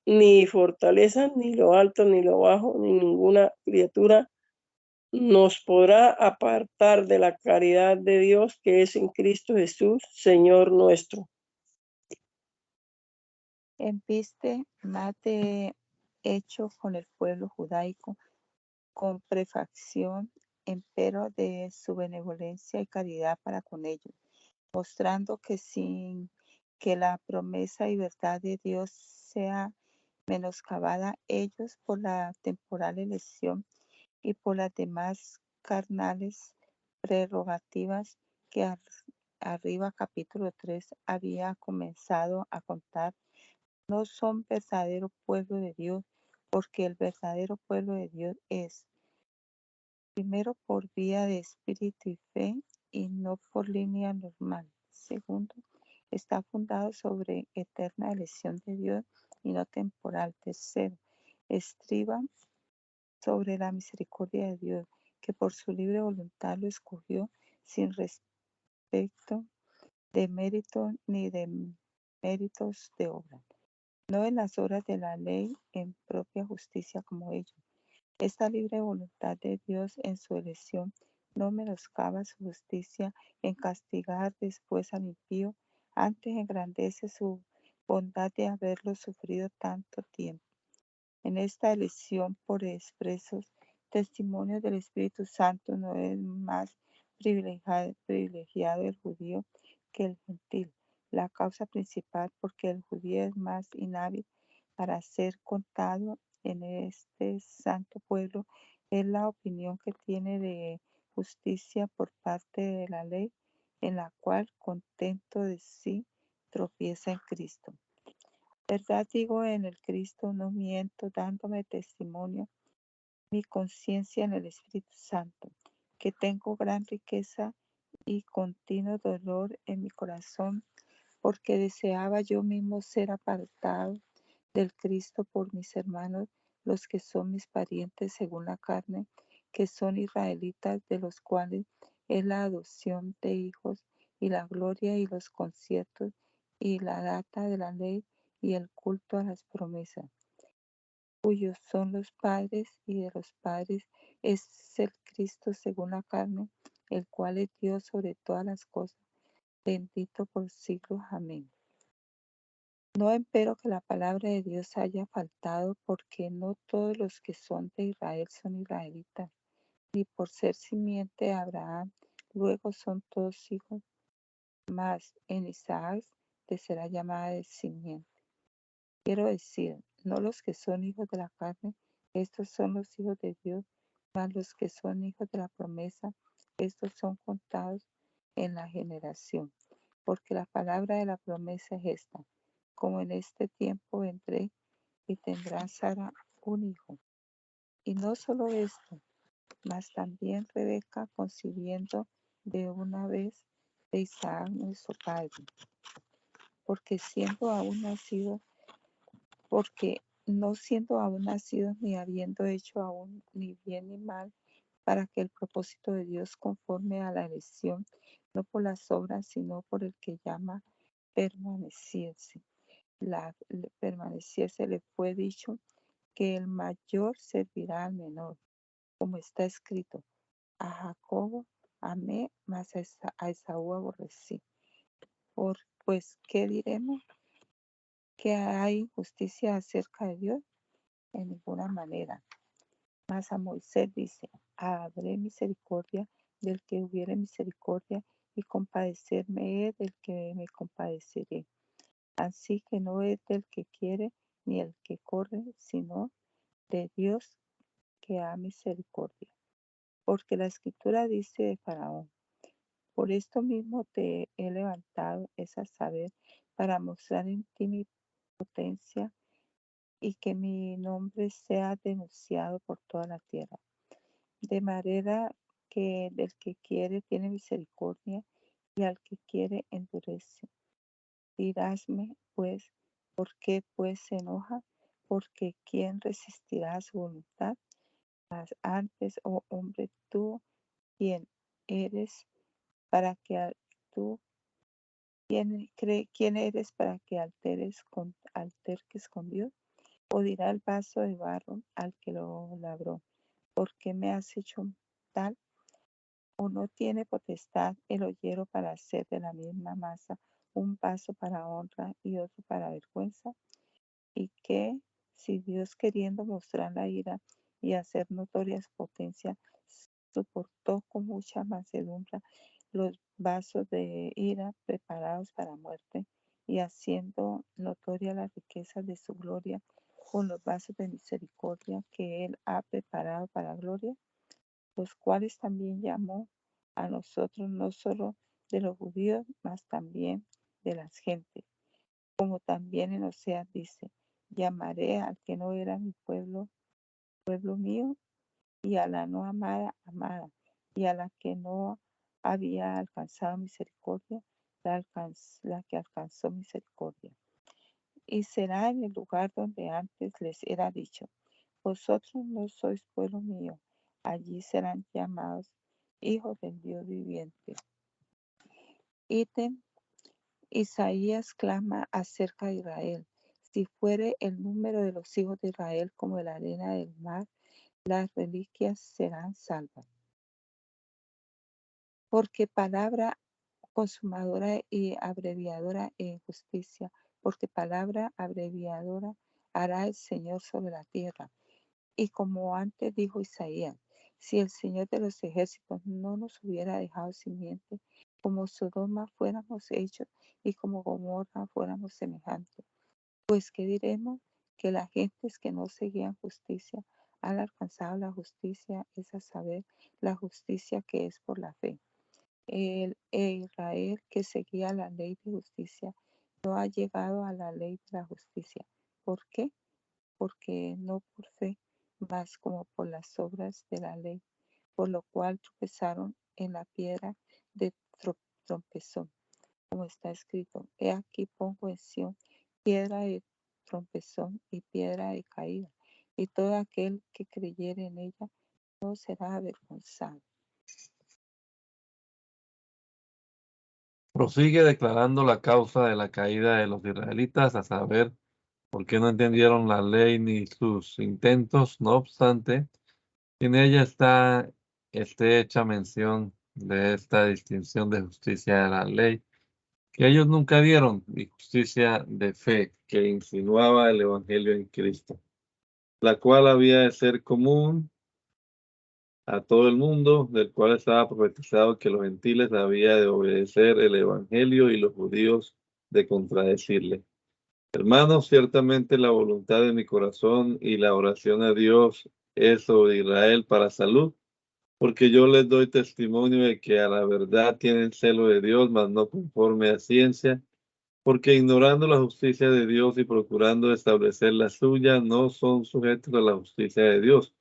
ni fortaleza, ni lo alto, ni lo bajo, ni ninguna criatura nos podrá apartar de la caridad de Dios que es en Cristo Jesús, Señor nuestro. En viste más de hecho con el pueblo judaico, con prefacción, empero de su benevolencia y caridad para con ellos, mostrando que sin que la promesa y verdad de Dios sea menoscabada, ellos por la temporal elección y por las demás carnales prerrogativas que arriba capítulo 3 había comenzado a contar, no son verdadero pueblo de Dios, porque el verdadero pueblo de Dios es, primero, por vía de espíritu y fe, y no por línea normal. Segundo, está fundado sobre eterna elección de Dios y no temporal. Tercero, estriba sobre la misericordia de Dios, que por su libre voluntad lo escogió sin respecto de mérito ni de méritos de obra, no en las obras de la ley en propia justicia como ellos. Esta libre voluntad de Dios en su elección no menoscaba su justicia en castigar después al impío, antes engrandece su bondad de haberlo sufrido tanto tiempo. En esta elección por expresos testimonios del Espíritu Santo no es más privilegiado el judío que el gentil. La causa principal porque el judío es más inhábil para ser contado en este santo pueblo es la opinión que tiene de justicia por parte de la ley, en la cual, contento de sí, tropieza en Cristo. Verdad digo en el Cristo, no miento, dándome testimonio mi conciencia en el Espíritu Santo, que tengo gran riqueza y continuo dolor en mi corazón, porque deseaba yo mismo ser apartado del Cristo por mis hermanos, los que son mis parientes según la carne, que son israelitas, de los cuales es la adopción de hijos y la gloria y los conciertos y la data de la ley y el culto a las promesas, cuyos son los padres y de los padres es el Cristo según la carne, el cual es Dios sobre todas las cosas, bendito por siglos. Amén. No empero que la palabra de Dios haya faltado, porque no todos los que son de Israel son israelitas, ni por ser simiente de Abraham, luego son todos hijos, mas en Isaac te será llamada de simiente. Quiero decir, no los que son hijos de la carne, estos son los hijos de Dios, mas los que son hijos de la promesa, estos son contados en la generación. Porque la palabra de la promesa es esta: como en este tiempo vendré y tendrá Sara un hijo. Y no solo esto, mas también Rebeca concibiendo de una vez de Isaac nuestro padre, porque no siendo aún nacidos ni habiendo hecho aún ni bien ni mal, para que el propósito de Dios conforme a la elección, no por las obras, sino por el que llama, permaneciese. Permaneciese le fue dicho que el mayor servirá al menor, como está escrito: a Jacobo amé, mas a Esaú aborrecí. Pues, ¿qué diremos? ¿Que hay injusticia acerca de Dios? En ninguna manera. Mas a Moisés dice: habré misericordia del que hubiere misericordia, y compadecerme he del que me compadeceré. Así que no es del que quiere ni el que corre, sino de Dios que ha misericordia. Porque la Escritura dice de Faraón: por esto mismo te he levantado, es a saber, para mostrar en ti mi potencia, y que mi nombre sea denunciado por toda la tierra. De manera que del que quiere tiene misericordia, y al que quiere endurece. Dirásme, pues, ¿por qué pues se enoja? Porque ¿quién resistirá a su voluntad? Mas antes, oh hombre, tú, ¿quién eres para que tú, quién eres para que alterques con Dios? O dirá el vaso de barro al que lo labró: ¿por qué me has hecho tal? ¿O no tiene potestad el ollero para hacer de la misma masa un vaso para honra y otro para vergüenza? Y que, si Dios, queriendo mostrar la ira y hacer notoria su potencia, soportó con mucha mansedumbre los vasos de ira preparados para muerte, y haciendo notoria la riqueza de su gloria con los vasos de misericordia que él ha preparado para gloria, los cuales también llamó a nosotros, no solo de los judíos, mas también de las gentes. Como también en Oseas dice: llamaré al que no era mi pueblo, pueblo mío, y a la no amada, amada, y a la que no había alcanzado misericordia, la que alcanzó misericordia. Y será en el lugar donde antes les era dicho: vosotros no sois pueblo mío, allí serán llamados hijos del Dios viviente. Ítem Isaías clama acerca de Israel. Si fuere el número de los hijos de Israel como la arena del mar, las reliquias serán salvas. Porque palabra consumadora y abreviadora en justicia, porque palabra abreviadora hará el Señor sobre la tierra. Y como antes dijo Isaías, si el Señor de los ejércitos no nos hubiera dejado simiente, como Sodoma fuéramos hechos y como Gomorra fuéramos semejantes. Pues ¿qué diremos? Que las gentes que no seguían justicia han alcanzado la justicia, es a saber, la justicia que es por la fe. El Israel que seguía la ley de justicia no ha llegado a la ley de la justicia. ¿Por qué? Porque no por fe, mas como por las obras de la ley, por lo cual tropezaron en la piedra de trompezón, como está escrito: He aquí pongo en Sión piedra de trompezón y piedra de caída, y todo aquel que creyere en ella no será avergonzado. Prosigue declarando la causa de la caída de los israelitas, a saber, por qué no entendieron la ley ni sus intentos. No obstante, en ella esté hecha mención de esta distinción de justicia de la ley, que ellos nunca vieron, y justicia de fe, que insinuaba el Evangelio en Cristo, la cual había de ser común a todo el mundo, del cual estaba profetizado que los gentiles había de obedecer el Evangelio y los judíos de contradecirle. Hermanos, ciertamente la voluntad de mi corazón y la oración a Dios es sobre Israel para salud, porque yo les doy testimonio de que a la verdad tienen celo de Dios, mas no conforme a ciencia, porque ignorando la justicia de Dios y procurando establecer la suya, no son sujetos a la justicia de Dios,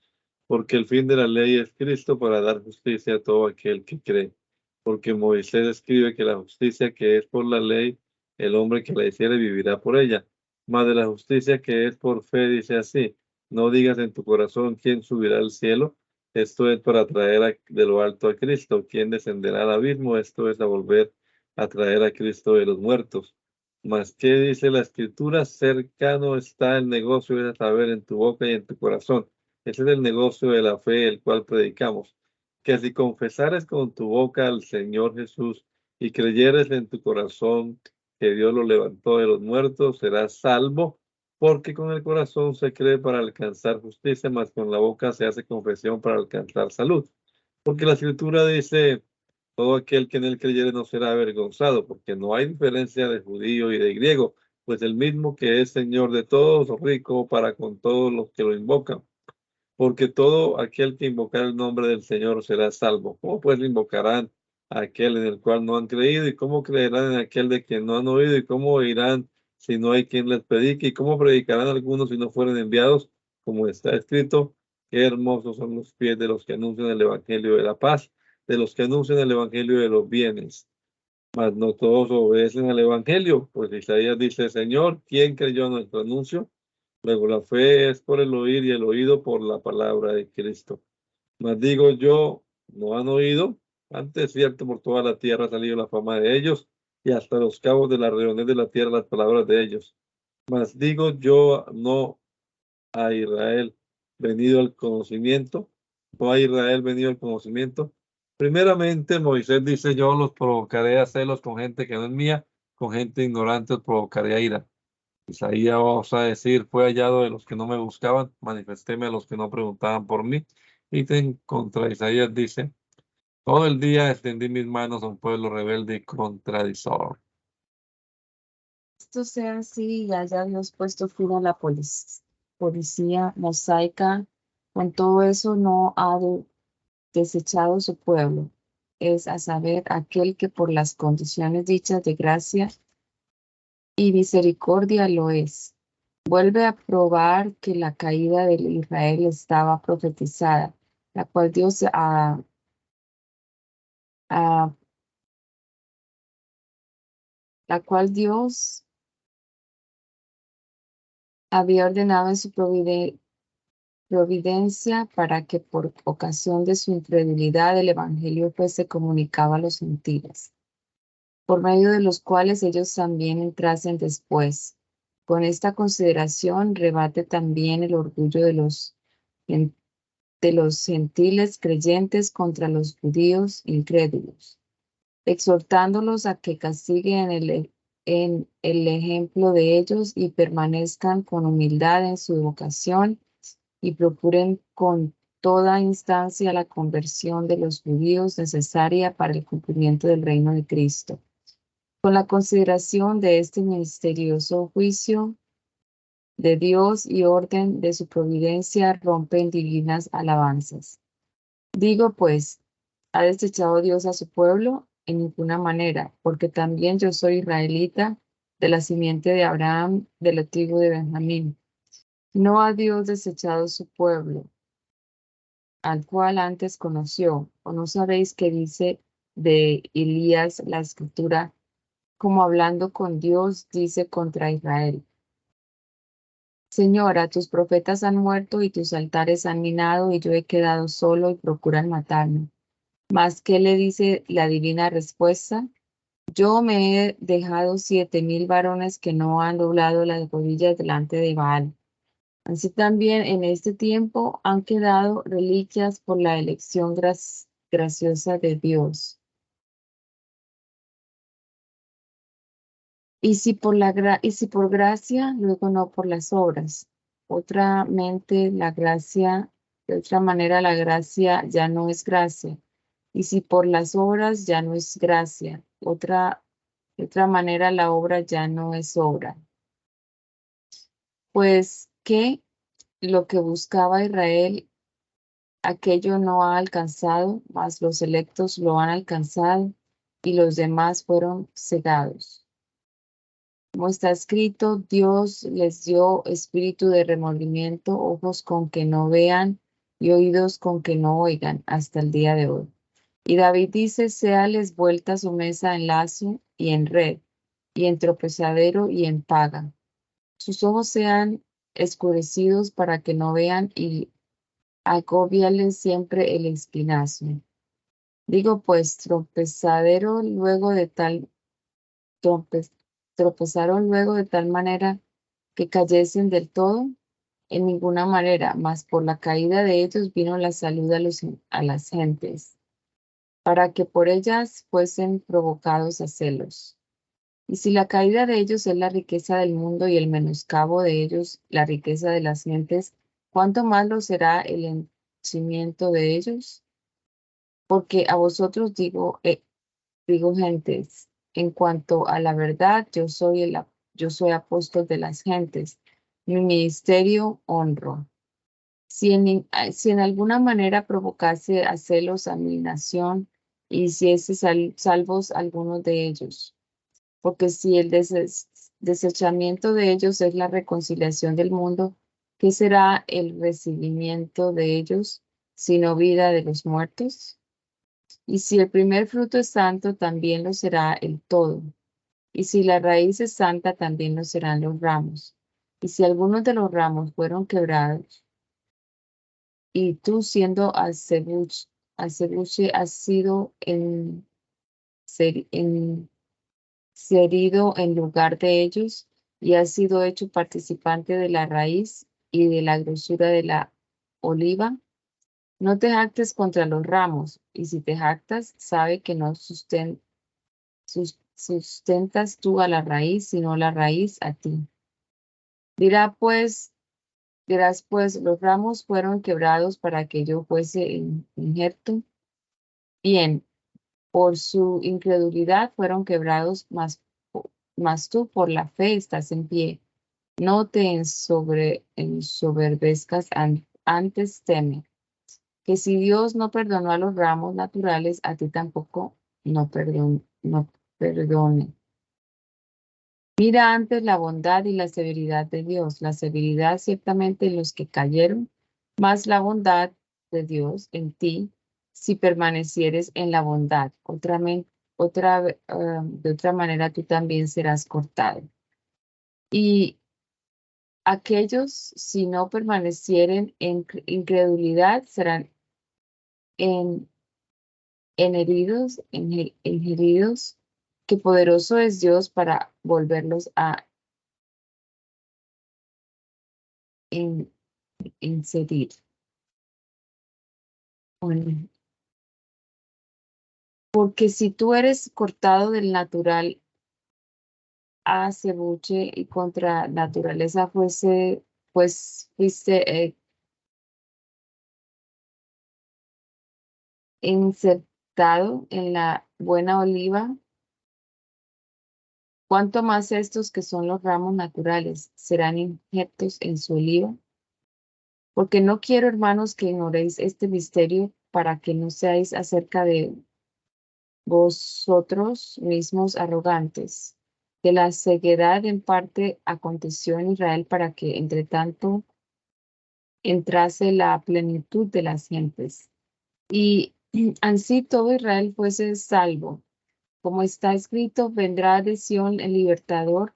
porque el fin de la ley es Cristo para dar justicia a todo aquel que cree. Porque Moisés escribe que la justicia que es por la ley, el hombre que la hiciere vivirá por ella. Mas de la justicia que es por fe dice así: no digas en tu corazón quién subirá al cielo, esto es para traer de lo alto a Cristo. Quién descenderá al abismo, esto es a volver a traer a Cristo de los muertos. Mas ¿qué dice la Escritura? Cercano está el negocio de saber en tu boca y en tu corazón. Ese es el negocio de la fe, el cual predicamos. Que si confesares con tu boca al Señor Jesús y creyeres en tu corazón que Dios lo levantó de los muertos, serás salvo, porque con el corazón se cree para alcanzar justicia, mas con la boca se hace confesión para alcanzar salud. Porque la Escritura dice: todo aquel que en él creyere no será avergonzado, porque no hay diferencia de judío y de griego, pues el mismo que es Señor de todos, rico para con todos los que lo invocan. Porque todo aquel que invocar el nombre del Señor será salvo. ¿Cómo pues invocarán a aquel en el cual no han creído? ¿Y cómo creerán en aquel de quien no han oído? ¿Y cómo oirán si no hay quien les predique? ¿Y cómo predicarán algunos si no fueren enviados? Como está escrito: qué hermosos son los pies de los que anuncian el evangelio de la paz, de los que anuncian el evangelio de los bienes. Mas no todos obedecen al evangelio, pues Isaías dice: Señor, ¿quién creyó a nuestro anuncio? Luego, la fe es por el oír y el oído por la palabra de Cristo. Mas digo yo, no han oído. Antes, cierto, por toda la tierra ha salido la fama de ellos, y hasta los cabos de la redondez de la tierra las palabras de ellos. Mas digo yo, no a Israel venido al conocimiento, no a Israel venido al conocimiento. Primeramente, Moisés dice: yo los provocaré a celos con gente que no es mía, con gente ignorante os provocaré a ira. Isaías osa decir: fue hallado de los que no me buscaban, manifestéme a los que no preguntaban por mí. Y contra Isaías dice: todo el día extendí mis manos a un pueblo rebelde y contradictor. Esto sea así y haya Dios puesto fin a la policía mosaica. Con todo eso no ha desechado su pueblo, es a saber, aquel que por las condiciones dichas de gracia y misericordia lo es. Vuelve a probar que la caída de Israel estaba profetizada, la cual Dios la cual Dios había ordenado en su providencia para que por ocasión de su incredulidad el evangelio fuese comunicado a los gentiles. por medio de los cuales ellos también entrasen después. Con esta consideración rebate también el orgullo de los gentiles creyentes contra los judíos incrédulos, exhortándolos a que castiguen en el ejemplo de ellos y permanezcan con humildad en su vocación y procuren con toda instancia la conversión de los judíos necesaria para el cumplimiento del reino de Cristo. Con la consideración de este misterioso juicio de Dios y orden de su providencia rompen divinas alabanzas. Digo pues, ¿ha desechado Dios a su pueblo? En ninguna manera, porque también yo soy israelita de la simiente de Abraham, de la tribu de Benjamín. No ha Dios desechado su pueblo, al cual antes conoció, o no sabéis qué dice de Elías la escritura, como hablando con Dios, dice contra Israel. Señora, tus profetas han muerto y tus altares han minado, y yo he quedado solo y procuran matarme. Mas, ¿qué le dice la divina respuesta? Yo me he dejado 7,000 varones que no han doblado las rodillas delante de Baal. Así también en este tiempo han quedado reliquias por la elección graciosa de Dios. Y si por gracia, luego no por las obras. De otra manera la gracia ya no es gracia. Y si por las obras ya no es gracia, de otra manera la obra ya no es obra. Pues que lo que buscaba Israel, aquello no ha alcanzado, mas los electos lo han alcanzado y los demás fueron cegados. Como está escrito, Dios les dio espíritu de remordimiento, ojos con que no vean y oídos con que no oigan hasta el día de hoy. Y David dice, séales vuelta su mesa en lazo y en red, y en tropezadero y en paga. Sus ojos sean escurecidos para que no vean y agóbiales siempre el espinazo. Digo pues, tropezaron luego de tal manera que cayesen del todo, en ninguna manera, mas por la caída de ellos vino la salud a las gentes, para que por ellas fuesen provocados a celos. Y si la caída de ellos es la riqueza del mundo y el menoscabo de ellos la riqueza de las gentes, ¿cuánto más lo será el henchimiento de ellos? Porque a vosotros digo gentes, en cuanto a la verdad, yo soy apóstol de las gentes, mi ministerio honro. Si en alguna manera provocase a celos a mi nación, y hiciese salvos algunos de ellos, porque si el desechamiento de ellos es la reconciliación del mundo, ¿qué será el recibimiento de ellos, sino vida de los muertos? Y si el primer fruto es santo, también lo será el todo. Y si la raíz es santa, también lo serán los ramos. Y si algunos de los ramos fueron quebrados, y tú siendo acebuche has sido inserido en lugar de ellos, y has sido hecho participante de la raíz y de la grosura de la oliva, no te jactes contra los ramos, y si te jactas, sabe que no sustentas tú a la raíz, sino la raíz a ti. Dirás pues, los ramos fueron quebrados para que yo fuese injerto. Bien, por su incredulidad fueron quebrados, mas tú por la fe estás en pie. No te ensoberbezcas, antes teme, que si Dios no perdonó a los ramos naturales, a ti tampoco no perdone. Mira antes la bondad y la severidad de Dios. La severidad ciertamente en los que cayeron, más la bondad de Dios en ti, si permanecieres en la bondad. De otra manera tú también serás cortado. Y aquellos, si no permanecieren en incredulidad, serán ingeridos que poderoso es Dios para volverlos a inserir. Bueno, porque si tú eres cortado del natural a acebuche y contra naturaleza fuiste insertado en la buena oliva, ¿cuánto más estos que son los ramos naturales serán injertos en su oliva? Porque no quiero, hermanos, que ignoréis este misterio para que no seáis acerca de vosotros mismos arrogantes. Que la ceguedad en parte aconteció en Israel para que, entre tanto, entrase la plenitud de las gentes. Y así todo Israel fuese salvo. Como está escrito, vendrá de Sión el libertador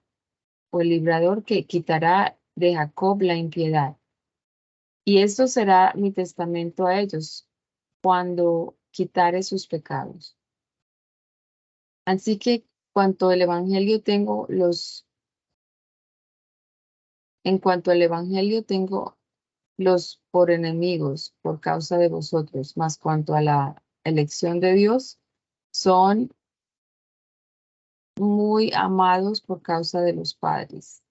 o el librador que quitará de Jacob la impiedad. Y esto será mi testamento a ellos cuando quitare sus pecados. Así que cuanto al evangelio tengo los por enemigos por causa de vosotros, mas cuanto a la elección de Dios, son muy amados por causa de los padres.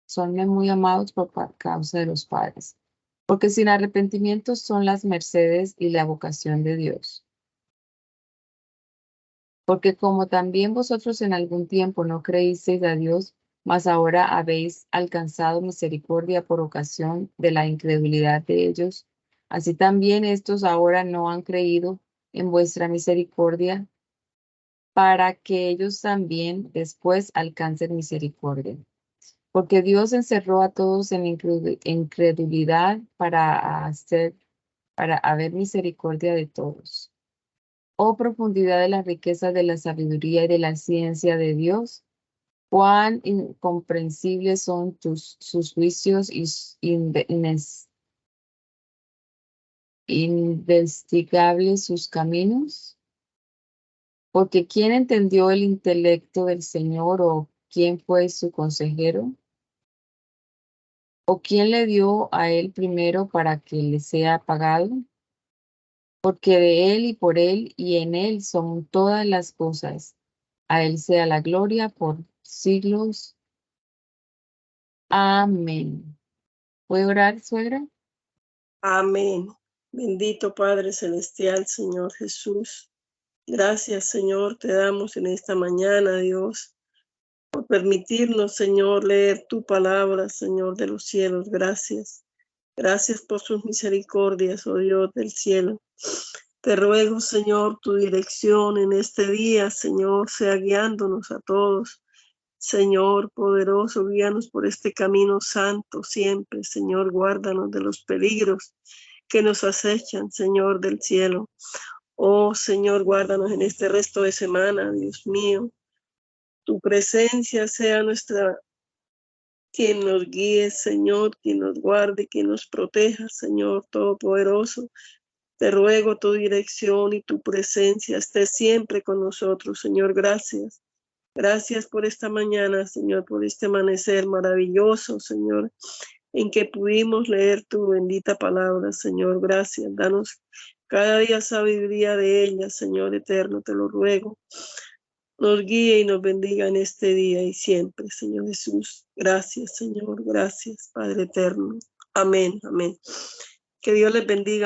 Son muy amados por causa de los padres. Porque sin arrepentimiento son las mercedes y la vocación de Dios. Porque como también vosotros en algún tiempo no creísteis a Dios, mas ahora habéis alcanzado misericordia por ocasión de la incredulidad de ellos, así también estos ahora no han creído en vuestra misericordia, para que ellos también después alcancen misericordia. Porque Dios encerró a todos en incredulidad para haber misericordia de todos. Oh profundidad de la riqueza de la sabiduría y de la ciencia de Dios, cuán incomprensibles son sus juicios y investigables sus caminos. Porque ¿quién entendió el intelecto del Señor o quién fue su consejero? ¿O quién le dio a él primero para que le sea pagado? Porque de él y por él y en él son todas las cosas. A él sea la gloria por siglos. Amén. ¿Puede orar, suegra? Amén. Bendito Padre Celestial, Señor Jesús. Gracias, Señor, te damos en esta mañana, Dios, por permitirnos, Señor, leer tu palabra, Señor de los cielos. Gracias. Gracias por sus misericordias, oh Dios del cielo. Te ruego, Señor, tu dirección en este día, Señor, sea guiándonos a todos. Señor poderoso, guíanos por este camino santo siempre. Señor, guárdanos de los peligros que nos acechan, Señor del cielo. Oh, Señor, guárdanos en este resto de semana, Dios mío. Tu presencia sea quien nos guíe, Señor, quien nos guarde, quien nos proteja, Señor Todopoderoso. Te ruego tu dirección y tu presencia esté siempre con nosotros, Señor. Gracias. Gracias por esta mañana, Señor, por este amanecer maravilloso, Señor, en que pudimos leer tu bendita palabra, Señor. Gracias. Danos cada día sabiduría de ella, Señor eterno, te lo ruego. Nos guíe y nos bendiga en este día y siempre, Señor Jesús. Gracias, Señor. Gracias, Padre eterno. Amén, amén. Que Dios les bendiga.